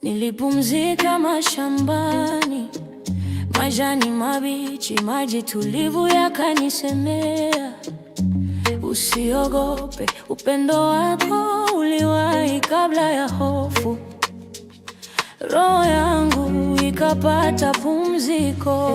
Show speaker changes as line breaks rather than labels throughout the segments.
Nilipumzika mashambani, majani mabichi, maji tulivu yakanisemea, usiogope, upendo wako uliwahi kabla ya hofu. Roho yangu ikapata pumziko.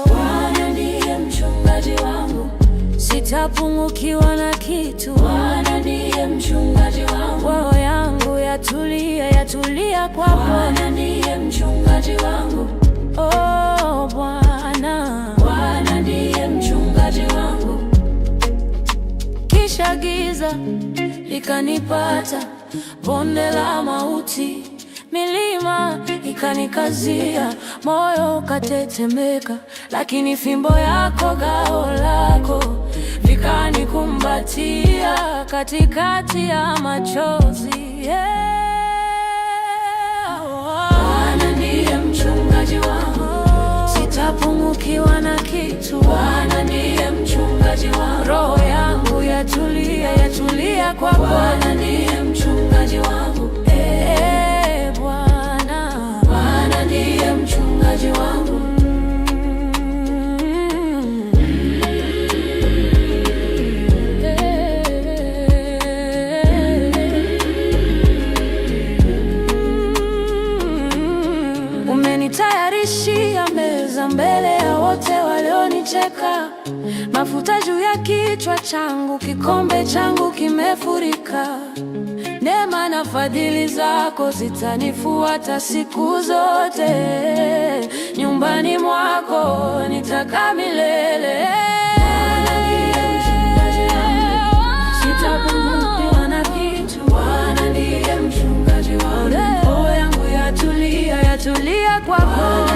Bwana ndiye mchungaji wangu, sitapungukiwa na kitu. Bwana ndiye mchungaji wangu, roho yangu yatulia kwa Bwana. Ndiye mchungaji wangu, oh Bwana. Bwana ndiye mchungaji wangu. Kisha giza likanipata, bonde la mauti, milima ikanikazia, moyo ukatetemeka, lakini fimbo yako, gao lako vikanikumbatia katikati ya machozi, yeah. Bwana ndiye mchungaji wangu, sitapungukiwa na kitu. Bwana ndiye mchungaji wangu, roho yangu yatulia kwa Bwana. Ndiye mchungaji wangu, Bwana. Bwana ndiye mchungaji wangu. Umenitayarishia meza mbele ya wote walionicheka, mafuta juu ya kichwa changu, kikombe changu kimefurika. Neema na fadhili zako zitanifuata siku zote, nyumbani mwako nitakaa milele. Sitapungukiwa na kitu. Bwana ndiye mchungaji wangu, roho yangu yatulia kwa Bwana.